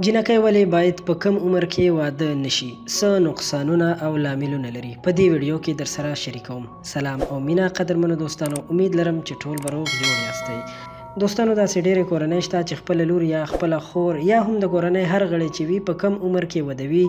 جنکۍ ولې باید په کم عمر کې واده نشي؟ څه نقصانونه او لاملونه لري؟ په دې ویډیو کې در سره شریکوم. سلام او مینا قدرمنو دوستانو، امید لرم چې ټول به روغ جوړ یاستئ. دوستانو، داسې ډېرې کورنۍ شته چې خپله لور یا خپله خور یا هم د کورنۍ هر غړی چې وي په کم عمر کې واده وي.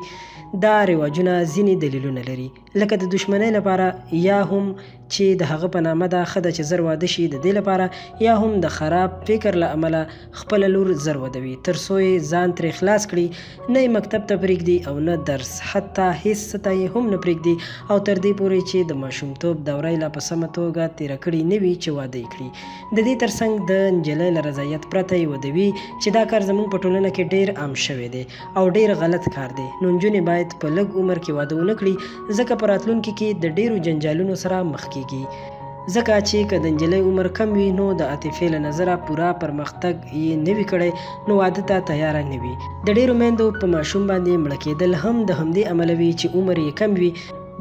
دا رواجونه ځینې دلیلونه لري، لکه د دشمنۍ لپاره، یا هم چې د هغه په نامه ده ښه ده چې زر واده شي د دې لپاره، یا هم د خراب فکر له امله خپله لور زر ودوي تر څو یې ځان ترې خلاص کړي، نه یې مکتب ته پرېږدي او نه درس، حتی هیڅ څه ته یې هم نه پرېږدي، او تر دې پورې چې د ماشومتوب دوره یې لا په سمه توګه تېره کړې نه وي چې واده یې کړي. د دې ترڅنګ د نجلۍ له رضایت پرته یې ودوي، چې دا کار زموږ په ټولنه کې ډېر عام شوی دی او ډېر غلط کار دی. نو نجونې باید په لږ عمر کې واده ونه کړي، ځکه په راتلونکي کې د ډېرو جنجالونو سره مخ کېږي. ځکه چې که د نجلۍ عمر کم وي، نو د عاطفې له نظره پوره پرمختګ یې نه وي کړی، نو واده ته تیاره نه وي. د ډېرو میندو په ماشوم باندې مړه کېدل هم د همدې امله وي چې عمر یې کم وي،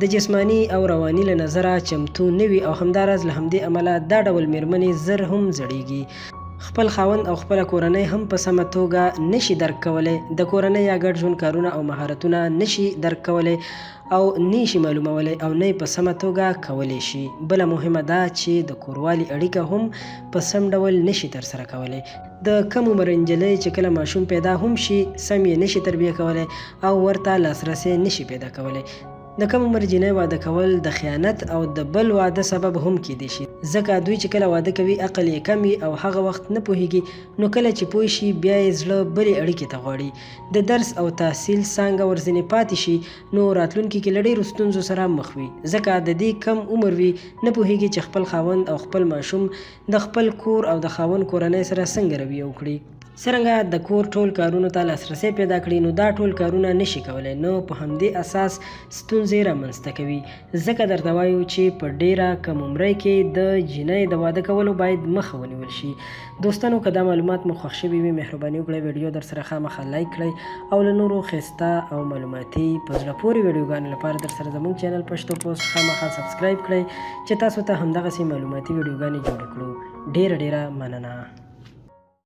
د جسماني او رواني له نظره چمتو نه وي، او همداراز له همدې امله دا ډول میرمنې زر هم زړیږي. خپل خاوند او خپله کورنۍ هم په سمه توګه نشي درک کولی، د کورنۍ یا ګډ ژوند کارونه او مهارتونه نشي درک کولی او نشي معلومولی، او نه په سمه توګه کولی شي. بله مهمه ده چې د کوروالي اړیکه هم په سم ډول نشي ترسره کولی. د کم عمر نجلۍ چې کله ماشوم پیدا هم شي، سم یې نشي تربیه کولی او ورته لاسرسی نشي پیدا کولی. د کم عمر جنۍ واده کول د خیانت او د بل واده سبب هم کیدی شي، ځکه دوی چې کله واده کوي عقل یې کم وي او هغه وخت نه پوهیږي، نو کله چې پوه شي بیا یې زړه بلې اړیکې ته غواړي. د درس او تحصیل څانګه ورځنې پاتې شي، نو راتلونکي کې له ډېرو ستونزو سره مخ وي، ځکه د دې کم عمر وي، نه پوهیږي چې خپل خاوند او خپل ماشوم د خپل کور او د خاوند کورنۍ سره څنګه رویه وکړي، څرنګه د کور ټول کارونو ته لاسرسی پیدا کړي. نو دا ټول کارونه نشي کولی، نو په همدې اساس ستونزې رامنځته کوي. ځکه درته وایو چې په ډېره کم عمرۍ کې د جنۍ د واده کولو باید مخه ونیول شي. دوستانو، که دا معلومات مو خوښ شوي وي، مهرباني وکړئ ویډیو در سره خامخا لایک کړئ، او له نورو ښایسته او معلوماتي په زړه پورې ویډیوګانو لپاره در سره زموږ چینل پښتو پوسټ خامخا سبسکرایب کړئ، چې تاسو ته همدغسې معلوماتي ویډیوګانې جوړې کړو. ډېره مننه.